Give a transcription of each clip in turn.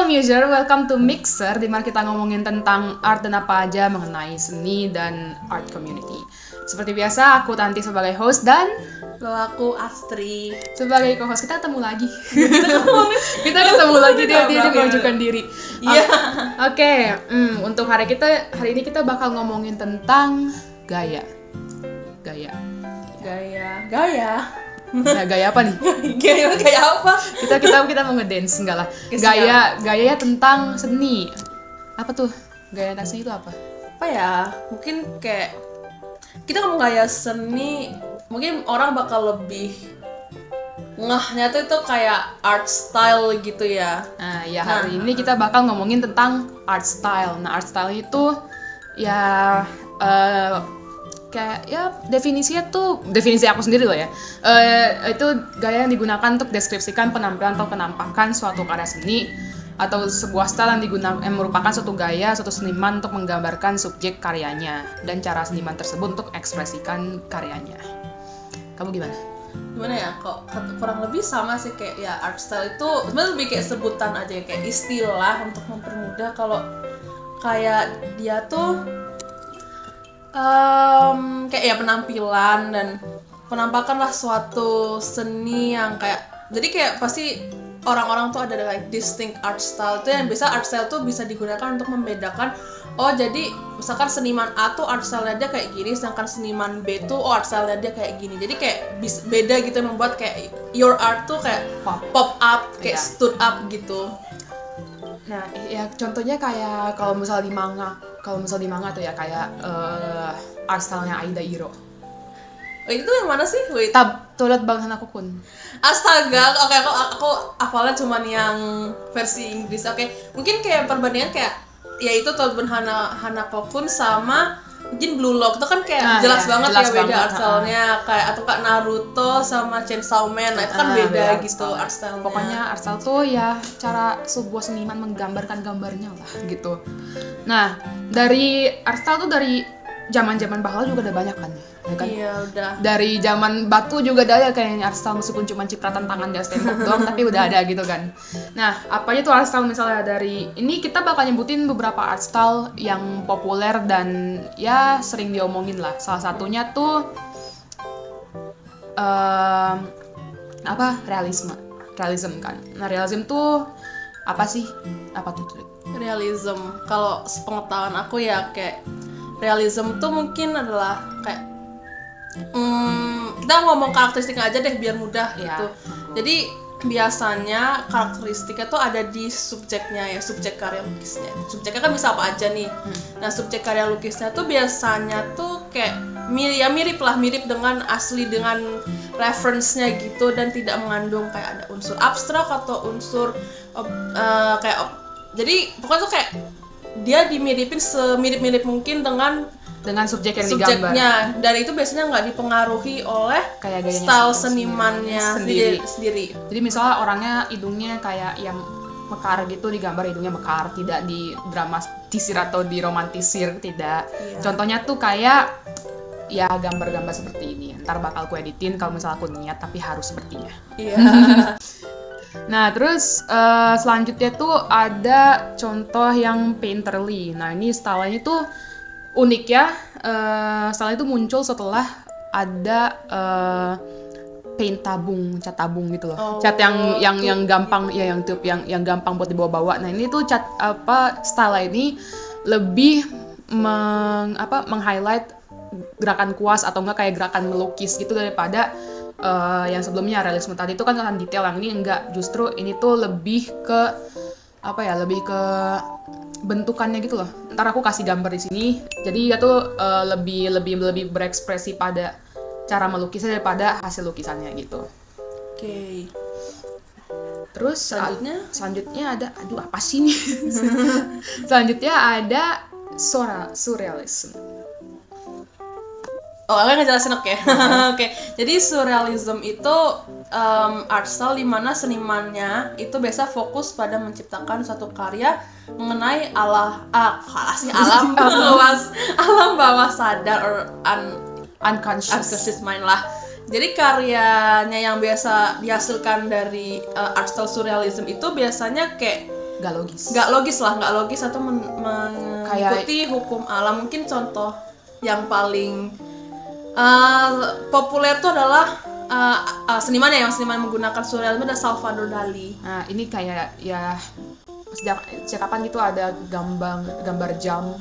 Halo Muser, welcome to Mixer, di mana kita ngomongin tentang art dan apa aja mengenai seni dan art community. Seperti biasa, aku Tanti sebagai host dan Lo aku Astri sebagai co-host. Kita ketemu lagi. Kita ketemu lagi, dia menunjukkan diri. Iya. Oke, untuk hari ini kita bakal ngomongin tentang gaya. Gaya Nah, gaya apa nih? Gaya apa? Kita mau ngedance, enggak lah. Gaya tentang seni. Apa tuh? Gaya tentang seni itu apa? Apa ya? Mungkin kayak kita ngomong gaya seni, mungkin orang bakal lebih ngehnya tuh kayak art style gitu ya. Nah, hari ini kita bakal ngomongin tentang art style. Nah, art style itu ya kayak ya definisi aku sendiri loh ya. Itu gaya yang digunakan untuk deskripsikan penampilan atau penampakan suatu karya seni atau sebuah style yang merupakan suatu gaya suatu seniman untuk menggambarkan subjek karyanya dan cara seniman tersebut untuk ekspresikan karyanya. Kamu gimana? Gimana ya, kok kurang lebih sama sih, kayak ya art style itu sebenarnya lebih kayak sebutan aja, kayak istilah untuk mempermudah. Kalau kayak dia tuh kayak ya penampilan dan penampakan lah suatu seni yang kayak, jadi kayak pasti orang-orang tuh ada like distinct art style tuh, yang bisa art style tuh bisa digunakan untuk membedakan, oh jadi misalkan seniman A tuh art style-nya dia kayak gini, sedangkan seniman B tuh art style-nya dia kayak gini. Jadi kayak beda gitu, yang membuat kayak your art tuh kayak pop up, kayak stood up gitu. Nah, ya contohnya kayak kalau misal di manga tuh ya kayak art style-nya Aida Iro. Itu yang mana sih? Wait. Toilet Bang Hanaku Kun. Astaga, oke, aku hafalnya cuman yang versi Inggris. Oke, mungkin kayak perbandingan kayak ya itu Toilet Bang Hanako Kun sama mungkin Blue Lock itu kan kayak jelas banget ya beda art style-nya, kayak atau kayak Naruto sama Chainsaw Man. Nah, itu kan beda gitu art style-nya. Pokoknya art style tuh ya cara sebuah seniman menggambarkan gambarnya lah gitu. Nah, dari art style tuh dari zaman-zaman bahula juga udah banyak kan ya kan? Iya, udah. Dari zaman batu juga ada kayaknya art style, meskipun cuma cipratan tangan di atas tembok doang tapi udah ada gitu kan. Nah, apa aja tuh art style? Misalnya dari ini kita bakal nyebutin beberapa art style yang populer dan ya sering diomongin lah. Salah satunya tuh realism kan. Nah, realism tuh apa sih? Apa tuh? Realism, kalau sepengetahuan aku ya kayak realism tuh mungkin adalah kayak kita ngomong karakteristiknya aja deh biar mudah gitu. Jadi biasanya karakteristiknya tuh ada di subjeknya ya, subjek karya lukisnya. Subjeknya kan bisa apa aja nih. Nah, subjek karya lukisnya tuh biasanya tuh kayak mirip dengan asli, dengan reference-nya gitu, dan tidak mengandung kayak ada unsur abstrak atau unsur jadi pokoknya tuh kayak dia dimiripin semirip-mirip mungkin dengan subjek yang subjeknya, digambar. dan itu biasanya nggak dipengaruhi oleh kayak style senimannya sendiri. Jadi misalnya orangnya hidungnya kayak yang mekar gitu, digambar hidungnya mekar, tidak di dramatisir atau diromantisir, tidak. Contohnya tuh kayak ya gambar-gambar seperti ini. Ntar bakal aku editin kalau misalnya aku niat, tapi harus sepertinya. Iya. Nah, terus selanjutnya tuh ada contoh yang painterly. Nah, ini stylenya tuh unik ya. Style itu muncul setelah ada cat tabung gitu loh. Cat yang gampang ya, yang tube yang gampang buat dibawa-bawa. Nah, ini tuh style ini lebih meng-highlight gerakan kuas atau enggak kayak gerakan melukis gitu, daripada yang sebelumnya realisme tadi itu kan akan detail, yang ini enggak, justru ini tuh lebih ke bentukannya gitu loh. Ntar aku kasih gambar di sini. Jadi dia tuh lebih berekspresi pada cara melukisnya daripada hasil lukisannya gitu. Oke. Terus selanjutnya ada apa sih nih? Selanjutnya ada surrealism. Oh, aku ngejelasin, oke. Oke. Jadi surrealism itu art style di mana senimannya itu biasa fokus pada menciptakan suatu karya mengenai alam bawah sadar or unconscious mind lah. Jadi karyanya yang biasa dihasilkan dari art style surrealism itu biasanya kayak nggak logis atau mengikuti hukum alam. Mungkin contoh yang paling populer itu adalah seniman menggunakan surrealisme ada Salvador Dali. Nah ini kayak ya sejak kapan gitu ada gambar jam,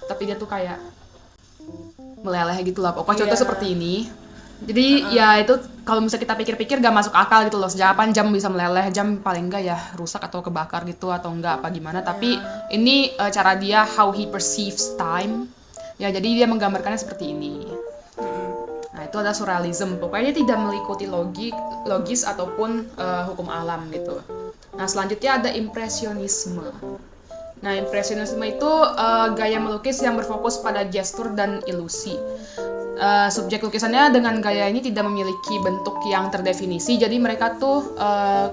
tapi dia tuh kayak meleleh gitu lah. Pokoknya contoh seperti ini. Jadi ya itu kalau misalnya kita pikir-pikir gak masuk akal gitu loh. Sejak kapan jam bisa meleleh? Jam paling enggak ya rusak atau kebakar gitu atau enggak apa gimana. Tapi ini cara dia how he perceives time. Ya jadi dia menggambarkannya seperti ini. Nah itu adalah surrealism. Pokoknya dia tidak mengikuti logis ataupun hukum alam gitu. Nah selanjutnya ada impresionisme. Nah impresionisme itu gaya melukis yang berfokus pada gestur dan ilusi. Subjek lukisannya dengan gaya ini tidak memiliki bentuk yang terdefinisi. Jadi mereka tuh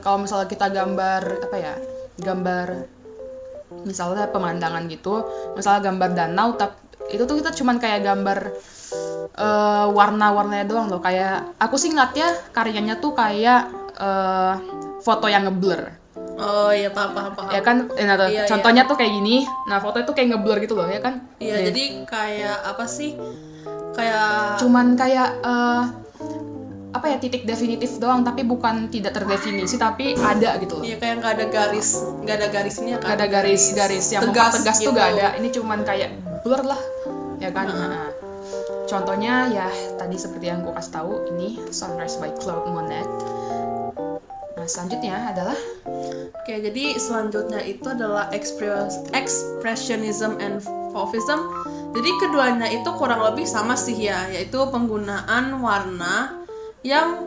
kalau misalnya kita gambar misalnya pemandangan gitu, misalnya gambar danau, itu tuh kita cuman kayak gambar warna-warnanya doang loh. Kayak aku sih ngeliatnya karyanya tuh kayak foto yang ngeblur. Oh iya paham. Ya kan, contohnya tuh kayak gini. Nah foto itu kayak ngeblur gitu loh ya kan. Iya jadi kayak apa sih? Kayak Cuman kayak titik definitif doang, tapi bukan tidak terdefinisi tapi ada gitu loh. Iya kayak nggak ada garisnya kan. Nggak ada garis yang tegas gitu. Tuh nggak ada. Ini cuman kayak blur lah ya kan. Nah, contohnya ya tadi seperti yang gue kasih tahu, ini Sunrise by Claude Monet. Nah selanjutnya adalah jadi selanjutnya itu adalah expressionism and fauvism. Jadi keduanya itu kurang lebih sama sih ya, yaitu penggunaan warna yang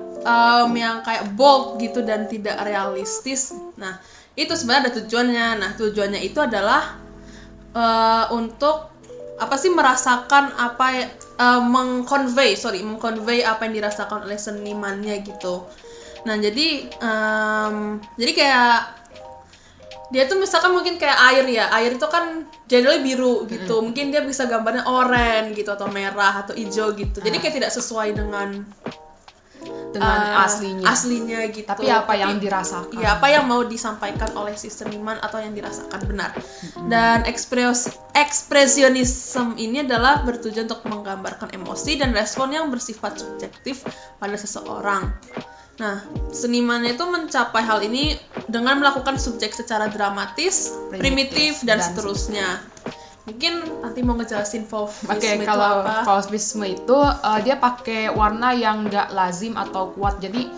kayak bold gitu dan tidak realistis. Nah itu sebenarnya ada tujuannya. Nah tujuannya itu adalah untuk merasakan mengconvey apa yang dirasakan oleh senimannya gitu. Nah jadi kayak dia tuh misalkan mungkin kayak air itu kan generally biru gitu, mungkin dia bisa gambarnya oranye gitu atau merah atau hijau gitu, jadi kayak tidak sesuai dengan aslinya gitu. Tapi apa yang dirasakan? Iya, apa yang mau disampaikan oleh si seniman atau yang dirasakan benar. Dan ekspresionisme ini adalah bertujuan untuk menggambarkan emosi dan respon yang bersifat subjektif pada seseorang. Nah, senimannya itu mencapai hal ini dengan melakukan subjek secara dramatis, primitif dan seterusnya. Mungkin nanti mau ngejelasin fauvisme itu kalau apa? Fauvisme itu dia pakai warna yang nggak lazim atau kuat, jadi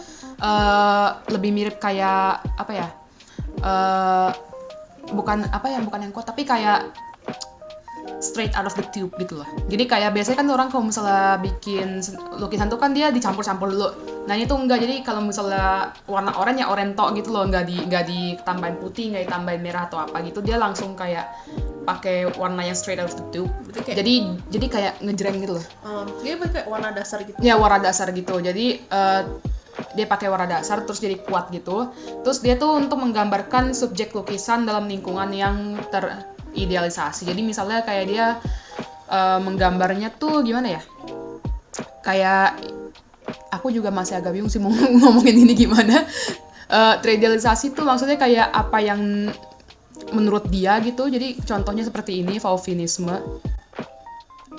lebih mirip kayak bukan yang kuat, tapi kayak straight out of the tube gitu loh. Jadi kayak biasanya kan orang kalau misalnya bikin lukisan tuh kan dia dicampur-campur dulu. Nah ini tuh enggak, jadi kalau misalnya warna oranye ya oranye gitu loh, nggak ditambahin putih, nggak ditambahin merah atau apa gitu. Dia langsung kayak pakai warna yang straight out of the tube. Jadi kayak ngejreng gitu loh. Dia pakai warna dasar gitu. Ya warna dasar gitu. Jadi dia pakai warna dasar terus jadi kuat gitu. Terus dia tuh untuk menggambarkan subjek lukisan dalam lingkungan yang teridealisasi. Jadi misalnya kayak dia menggambarnya tuh gimana ya? Kayak aku juga masih agak bingung sih mau ngomongin ini gimana. Teridealisasi tuh maksudnya kayak apa yang menurut dia gitu. Jadi contohnya seperti ini, fauvisme.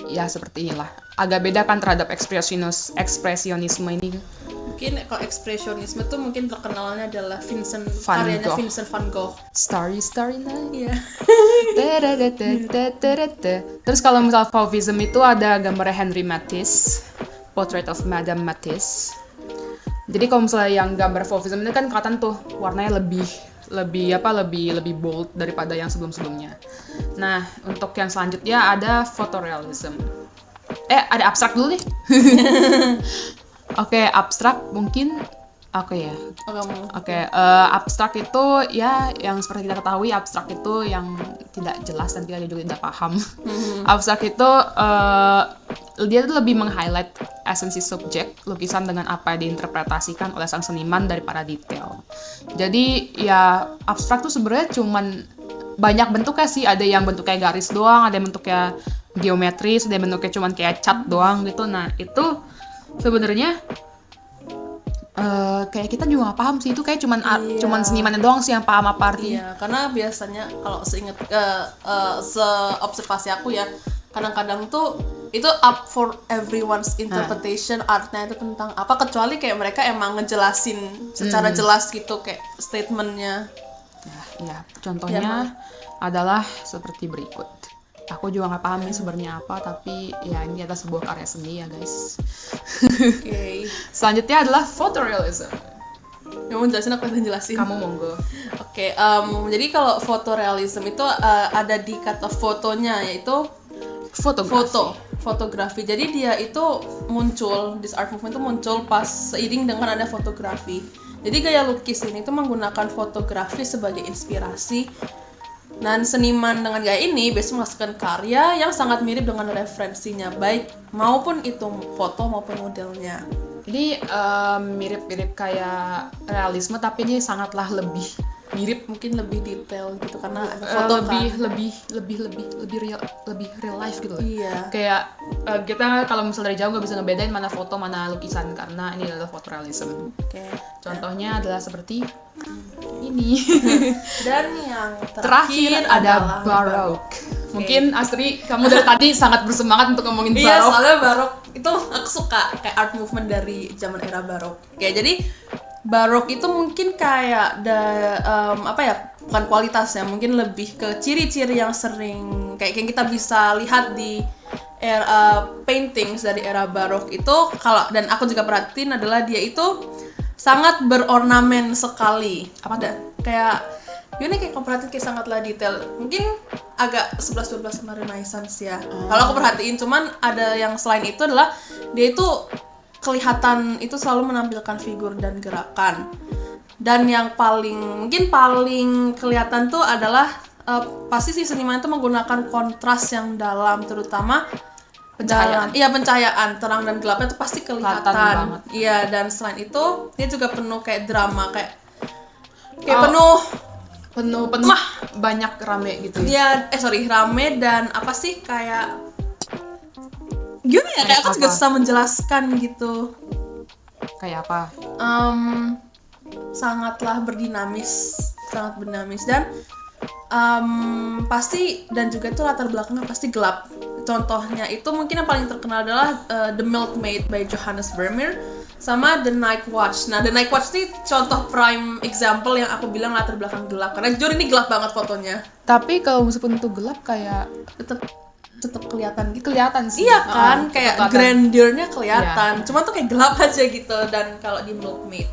Ya seperti inilah. Agak beda kan terhadap ekspresionisme ini. Mungkin kalau ekspresionisme tuh mungkin terkenalnya adalah Vincent van Gogh. Starry Night. Iya. Terus kalau misal fauvism itu ada gambarnya Henri Matisse, Portrait of Madame Matisse. Jadi kalau misalnya yang gambar fauvism itu kan kelihatan tuh warnanya lebih bold daripada yang sebelum-sebelumnya. Nah, untuk yang selanjutnya ada photorealism. Ada abstrak dulu nih. Oke, abstrak mungkin. Abstrak itu ya yang seperti kita ketahui, abstrak itu yang tidak jelas dan kita juga tidak paham. Abstrak itu dia tuh lebih meng-highlight esensi subjek lukisan dengan apa yang diinterpretasikan oleh sang seniman daripada detail. Jadi ya abstrak tuh sebenarnya cuman banyak bentuknya sih. Ada yang bentuknya garis doang, ada yang bentuknya geometris, ada yang bentuknya cuman kayak cat doang gitu. Nah itu sebenarnya kayak kita juga nggak paham sih, itu kayak cuman senimannya doang sih yang paham apa artinya. Iya, karena biasanya kalau seobservasi aku ya, kadang-kadang tuh itu up for everyone's interpretation. Artnya itu tentang apa, kecuali kayak mereka emang ngejelasin secara jelas gitu kayak statementnya. Ya, contohnya adalah seperti berikut. Aku juga nggak paham ini sebenarnya apa, tapi ya ini adalah sebuah karya seni ya guys. Oke. Selanjutnya adalah photorealism. Yang mau jelasin aku yang jelasin. Kamu monggo. Oke, jadi kalau photorealism itu ada di kata fotonya, yaitu fotografi. Jadi dia itu muncul, this art movement itu muncul pas seiring dengan ada fotografi. Jadi gaya lukis ini tuh menggunakan fotografi sebagai inspirasi, dan seniman dengan gaya ini biasanya menghasilkan karya yang sangat mirip dengan referensinya, baik maupun itu foto maupun modelnya. Jadi mirip-mirip kayak realisme, tapi ini sangatlah lebih mirip, Mungkin lebih detail gitu karena ada foto lebih real life gitu loh. Iya. Kayak kita kalau misalnya dari jauh nggak bisa ngebedain mana foto mana lukisan, karena ini adalah photorealism. Oke. Contohnya adalah seperti ini. Dan yang Terakhir ada Baroque. Mungkin Astri, kamu dari tadi sangat bersemangat untuk ngomongin Iya, Baroque. soalnya Baroque itu aku suka kayak art movement dari zaman era Baroque. Kayak jadi Baroque itu mungkin kayak bukan kualitasnya, mungkin lebih ke ciri-ciri yang sering kayak yang kita bisa lihat di era paintings dari era Baroque itu. Dan aku juga perhatiin adalah dia itu sangat berornamen sekali. Apa tuh? Kayak ini kayak aku perhatiin kayak sangatlah detail. Mungkin agak 11-12 sama Renaissance ya. Kalau aku perhatiin, cuman ada yang selain itu adalah dia itu kelihatan itu selalu menampilkan figur dan gerakan. Dan yang paling kelihatan tuh adalah pasti si seniman itu menggunakan kontras yang dalam, terutama pencahayaan terang dan gelapnya itu pasti kelihatan. Iya, dan selain itu dia juga penuh kayak drama, kayak penuh banyak rame gitu. Iya, rame dan apa sih kayak gimana ya, kayak aku juga susah menjelaskan gitu. Kayak apa? Sangat berdinamis dan pasti, dan juga itu latar belakangnya pasti gelap. Contohnya itu mungkin yang paling terkenal adalah The Milkmaid by Johannes Vermeer sama The Night Watch. Nah, The Night Watch ini contoh prime example yang aku bilang latar belakang gelap, karena jujur ini gelap banget fotonya. Tapi kalau meskipun itu gelap kayak tetap kelihatan gitu. Kelihatan sih. Iya kan, kayak grandeur-nya kelihatan. Iya. Cuma tuh kayak gelap aja gitu. Dan kalau di Milkmaid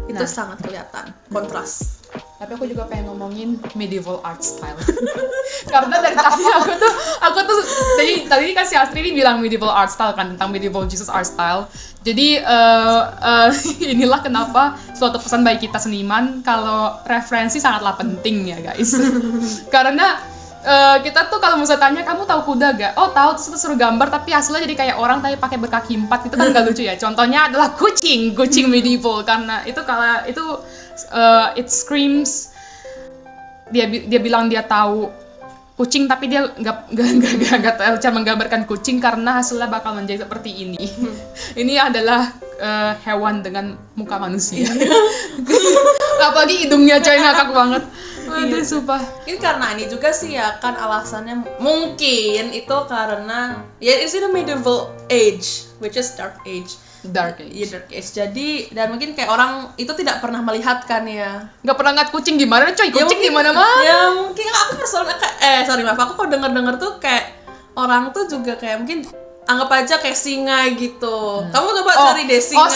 itu sangat kelihatan kontras. Tapi aku juga pengen ngomongin medieval art style. Karena dari tadi aku tuh tadi kan si Astri ini bilang medieval art style kan, tentang medieval Jesus art style. Jadi inilah kenapa suatu pesan bagi kita seniman kalau referensi sangatlah penting ya guys. Karena kita tuh kalau misalnya tanya, kamu tahu kuda gak? Oh tahu, terus suruh gambar tapi hasilnya jadi kayak orang tapi pakai berkaki 4, itu kan gak lucu ya. Contohnya adalah kucing medieval, karena itu kalau itu it screams, dia bilang dia tahu kucing tapi dia nggak tahu cara menggambarkan kucing karena hasilnya bakal menjadi seperti ini. Ini adalah hewan dengan muka manusia. Apalagi hidungnya coy, ngakak banget. Aduh, sumpah. Ini karena ini juga sih ya kan alasannya, mungkin itu karena ya it's in the medieval age, which is dark age. Iya, dark age. Jadi dan mungkin kayak orang itu tidak pernah melihat kan ya. Nggak pernah ngeliat kucing gimana coy, kucing di mana-mana. Ya mungkin aku personalnya kayak aku kalau denger tuh kayak orang tuh juga kayak mungkin anggap aja kayak singa gitu. Kamu coba cari deh singa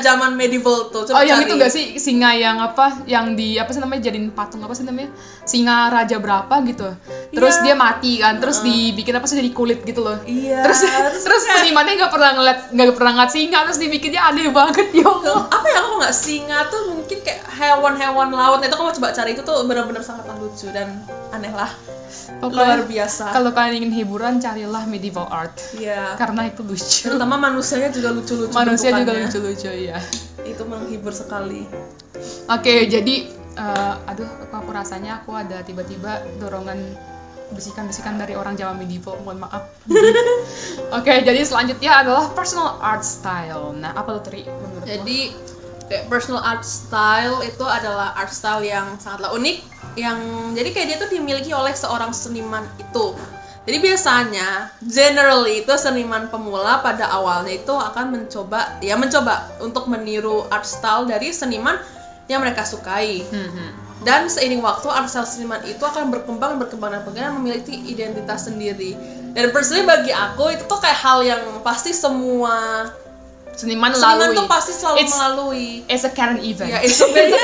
zaman medieval tuh. Coba yang cari. itu gak sih singa yang apa? Yang di apa sih namanya, jadiin patung apa sih namanya? Singa raja berapa gitu. Terus dia mati kan, terus dibikin apa sih, jadi kulit gitu loh. Iya. Terus senimannya nggak pernah ngeliat singa, terus dibikinnya aneh banget ya Allah. Apa ya, aku nggak, singa tuh mungkin kayak hewan-hewan laut. Itu kamu coba cari, itu tuh benar-benar sangat lucu dan aneh lah. Luar biasa. Kalau kalian ingin hiburan, carilah medieval art. Iya. Karena itu lucu. Terutama manusianya juga lucu-lucu. Manusia juga lucu-lucu ya. Itu menghibur sekali. Oke, jadi aku rasanya aku ada tiba-tiba dorongan bisikan-bisikan dari orang zaman medieval, mohon maaf. Oke, jadi selanjutnya adalah personal art style. Nah, apa tuh Tri menurut lo? Jadi kayak personal art style itu adalah art style yang sangatlah unik, yang jadi kayak dia tuh dimiliki oleh seorang seniman itu. Jadi biasanya generally itu seniman pemula pada awalnya itu akan mencoba untuk meniru art style dari seniman yang mereka sukai. Dan seiring waktu art style seniman itu akan berkembang dan memiliki identitas sendiri. Dan personally bagi aku itu tuh kayak hal yang pasti semua Seniman tuh pasti selalu melalui. It's a canon event. Ya, it's a very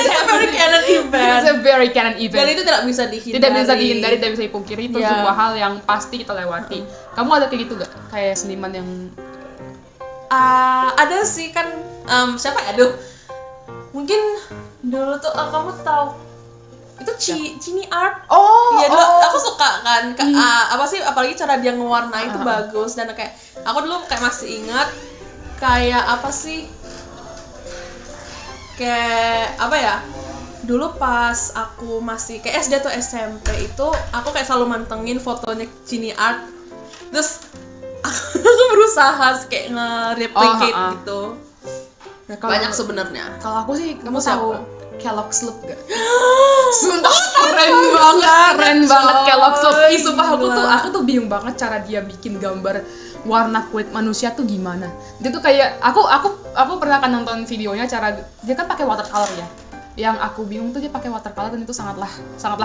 canon event. It's a very canon event. Dan itu tidak bisa dihindari. Tidak bisa dipungkiri, itu sebuah hal yang pasti kita lewati. Kamu ada kayak gitu gak? Kayak seniman yang ada sih kan, siapa ya? Aduh. Mungkin dulu tuh kamu tahu itu Chini Art. Iya, dulu aku suka kan. Apa sih, apalagi cara dia ngewarnai itu bagus, dan kayak aku dulu kayak masih ingat kayak apa sih? Kayak apa ya? Dulu pas aku masih kayak SD atau SMP itu aku kayak selalu mantengin fotonya Chini Art. Terus aku berusaha kayak nge-replicate gitu. Nah, banyak sebenarnya. Kalau aku sih, kamu siapa? tahu Kellogg's Look gak? Sumpah keren banget Kellogg's Look. Ih, sumpah aku tuh bingung banget cara dia bikin gambar warna kulit manusia tuh gimana. Dia tuh kayak aku pernah kan nonton videonya, cara dia kan pakai watercolor ya. Yang aku bingung tuh dia pakai watercolor dan itu sangatlah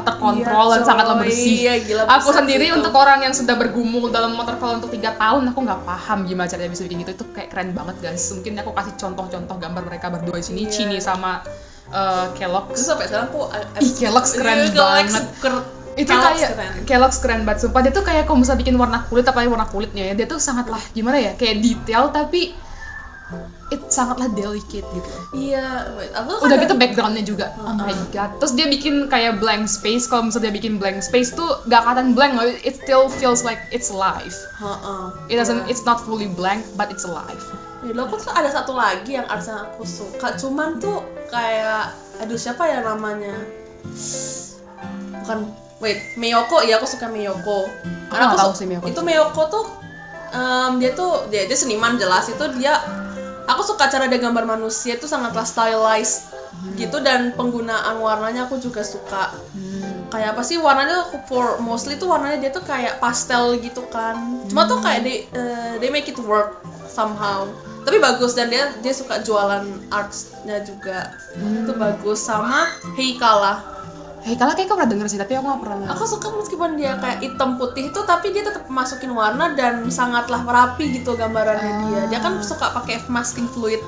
terkontrol dan sangatlah bersih. Iya, gila, aku sendiri itu. Untuk orang yang sudah bergumul dalam watercolor untuk 3 tahun, aku nggak paham gimana caranya bisa bikin gitu. Itu kayak keren banget guys. Mungkin aku kasih contoh-contoh gambar mereka berdua di sini, Chini sama Kellogg's. Terus sampai sekarang aku Kellogg's keren banget. Itu kayak Kellogg's keren banget, sumpah. Dia tuh kayak kalau misalnya bikin warna kulit, apalagi warna kulitnya ya, dia tuh sangatlah gimana ya, kayak detail tapi sangatlah delicate gitu. Iya, Udah gitu backgroundnya juga, oh my god. Terus dia bikin kayak blank space. Kalau misalnya dia bikin blank space tuh gak kelihatan blank loh, it still feels like it's alive. It's not fully blank, but it's alive. Dulu aku tuh ada satu lagi yang artnya aku suka, cuman tuh kayak, aduh siapa ya namanya? Bukan, Miyoko. Iya, aku suka Miyoko. Karena tahu sih Miyoko. Itu Miyoko tuh, dia seniman jelas. Itu aku suka cara dia gambar manusia itu sangatlah stylized gitu, dan penggunaan warnanya aku juga suka. Kayak apa sih warnanya, mostly tuh warnanya dia tuh kayak pastel gitu kan. Cuma tuh kayak they make it work somehow. Tapi bagus, dan dia suka jualan artsnya juga. Itu bagus. Sama Heikala Kayaknya aku pernah denger sih, tapi aku gak pernah. Aku suka meskipun dia kayak hitam putih itu, tapi dia tetap masukin warna dan sangatlah rapi gitu gambarannya dia. Dia kan suka pakai masking fluid.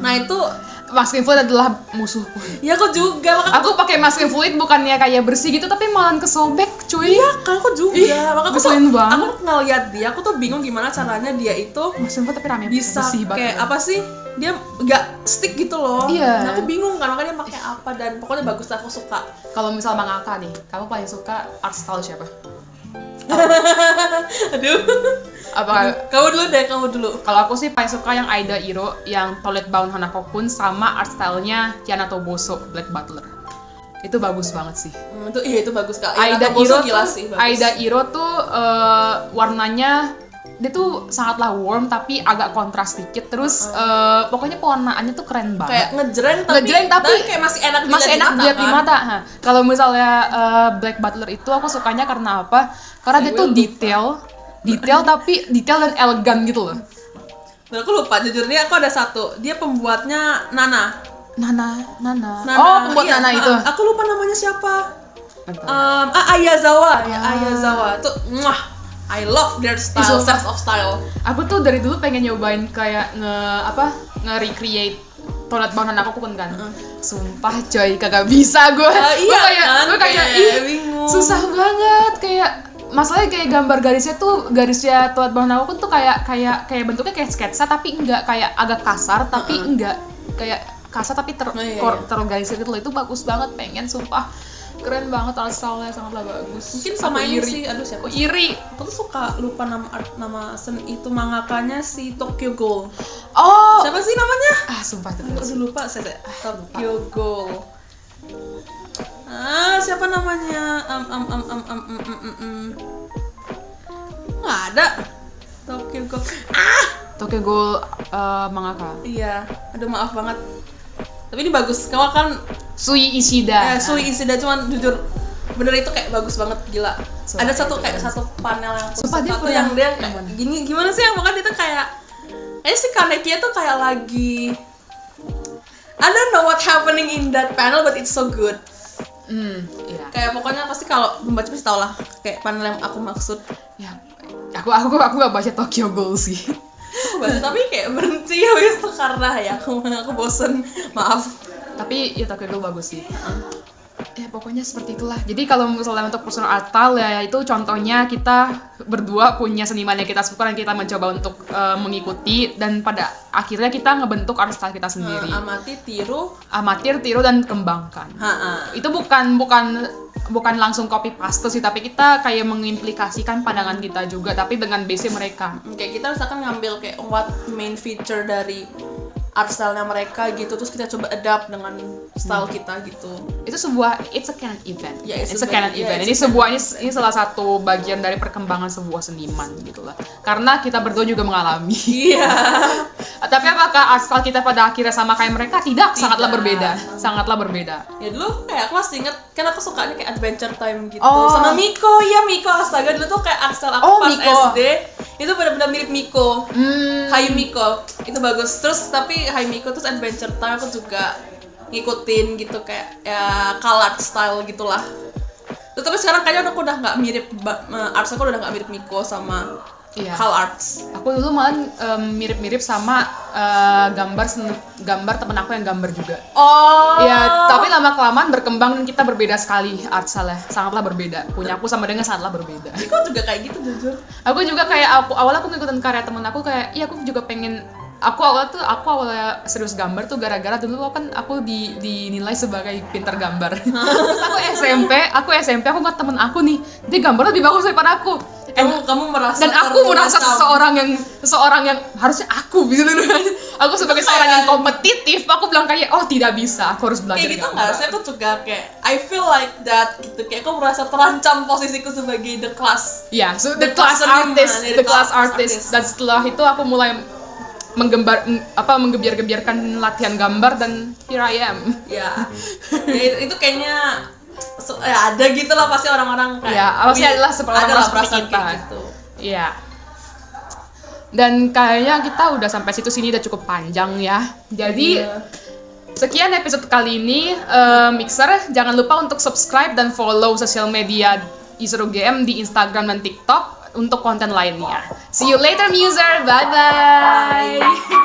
Nah itu masking fluid adalah musuhku. Ya aku juga. Aku pakai masking fluid bukannya kayak bersih gitu, tapi malah kesobek, cuy. Iya kan, aku juga. Maka ngeselin banget. Aku ngeliat dia, aku tuh bingung gimana caranya dia itu masking fluid tapi rame bisa bersih banget. Kayak apa sih? Dia nggak stick gitu loh. Iya. Nah, aku bingung kan, makanya dia pakai apa, dan pokoknya bagus lah, aku suka. Kalau misal mangaka nih, kamu paling suka art style siapa? Aduh. Kamu dulu. Kalau aku sih paling suka yang Aida Iro, yang Toilet Bound Hanako-kun, sama art style-nya Kiana Toboso, Black Butler. Itu bagus banget sih. Itu bagus Kak. Aida Iro tuh warnanya dia tuh sangatlah warm tapi agak kontras dikit. Terus pokoknya pewarnaannya tuh keren banget. Kayak ngejreng tapi kayak masih enak dilihat di mata. Kalau misalnya Black Butler itu aku sukanya karena apa? Karena dia tuh detail tapi detail dan elegan gitu loh. Aku lupa, jujur nih aku ada satu. Dia pembuatnya Nana. Pembuat Nana itu. Aku lupa namanya siapa. Ayazawa. Ayazawa. Tuh, I love their style, sense of style. Aku tuh dari dulu pengen nyobain kayak nge-recreate Toilet Bound Hanako-kun kan. Sumpah coy, kagak bisa gue. Gue kayak bingung. Susah banget, kayak masalahnya kayak gambar garisnya Toilet Bound Hanako-kun tuh kayak bentuknya kayak sketsa tapi enggak, kayak agak kasar tapi enggak kayak kasar tapi terorganisir gitu loh. Itu bagus banget, pengen sumpah. Keren banget, art style-nya sangatlah bagus. Mungkin sama ini sih, aduh siapa? Iri. Aku tuh suka lupa nama itu mangakanya si Tokyo Ghoul. Siapa sih namanya? Sumpah itu. Aduh lupa saya. Tokyo Ghoul. Siapa namanya? nggak ada. Tokyo Ghoul. Tokyo Ghoul mangaka. Iya, aduh maaf banget. Tapi ini bagus. Kamu kan Sui Ishida. Sui Ishida, cuman jujur bener itu kayak bagus banget, gila. Sumpah, Ada satu itu kayak bagus. satu panel yang Sumpah, dia satu pernah- yang dia yang kayak mana? gini, gimana sih yang pokoknya itu kayak si Kaneki tuh kayak lagi I don't know what happening in that panel but it's so good. Iya. Kayak pokoknya pasti kalau membaca pasti tau lah kayak panel yang aku maksud. Ya, aku gak baca Tokyo Ghoul sih. Aku baca tapi kayak berhenti habis itu karena ya aku bosen, maaf. Tapi ya Tokyo Ghoul bagus sih. Ya pokoknya seperti itulah. Jadi kalau misalnya untuk personal art style ya itu contohnya kita berdua punya seniman yang kita suka dan kita mencoba untuk mengikuti, dan pada akhirnya kita ngebentuk art style kita sendiri. Amati, tiru, Amatir, tiru, dan kembangkan. Itu bukan langsung copy paste sih, tapi kita kayak mengimplikasikan pandangan kita juga tapi dengan base mereka. kayak kita misalkan ngambil kayak what main feature dari art style-nya mereka gitu, terus kita coba adapt dengan style kita gitu. Itu it's a canon event. Ya, It's a canon event. Ini salah satu bagian dari perkembangan sebuah seniman gitu lah. Karena kita berdua juga mengalami. Iya. Tapi apakah art style kita pada akhirnya sama kayak mereka? Tidak, sangatlah berbeda. Sangatlah berbeda. Ya dulu kayak aku masih inget, kan aku sukanya kayak Adventure Time gitu. Oh. Sama Miko, ya Miko, astaga dulu tuh kayak art style aku Oh, pas Miko. SD. Itu benar-benar mirip Miko. Hai Miko, itu bagus. Terus tapi Hai Miko terus Adventure Time aku juga ngikutin gitu kayak ya colored style gitulah. Terus tapi sekarang kayaknya aku udah nggak mirip art style aku udah nggak mirip Miko sama Iya. Col Arts. Aku dulu malah mirip-mirip sama gambar temen aku yang gambar juga. Oh. Ya, tapi lama-kelamaan berkembang dan kita berbeda sekali art style-nya. Sangatlah berbeda. Punya aku sama dengan sangatlah berbeda. Miko juga kayak gitu jujur. Aku juga kayak awalnya aku ngikutin karya temen aku kayak, iya aku juga pengen. Aku awalnya serius gambar tuh gara-gara dulu kan aku dinilai sebagai pintar gambar. Terus aku SMP aku ngeliat temen aku nih, dia gambarnya lebih bagus daripada aku. Kamu merasa Dan aku merasa seseorang yang harusnya aku bisa dulu. Aku sebagai seorang yang kompetitif, aku bilang kayak tidak bisa, aku harus belajar kayak gitu gambar. nggak? Saya tuh juga kayak I feel like that gitu, kayak aku merasa terancam posisiku sebagai the class. Ya, so The the class seniman, artist, ya, the class artist. Dan setelah itu aku mulai menggebiar-gebiarkan latihan gambar dan here I am. Ya, itu kayaknya ada gitu lah pasti orang-orang kayak. Ya, pasti adalah orang seperti perasaan kita. kayak gitu. Iya. Dan kayaknya kita udah sampai sini udah cukup panjang ya. Jadi Iya. sekian episode kali ini. Mixer, jangan lupa untuk subscribe dan follow sosial media Isuru GM di Instagram dan TikTok untuk konten lainnya. See you later, Muser. Bye bye.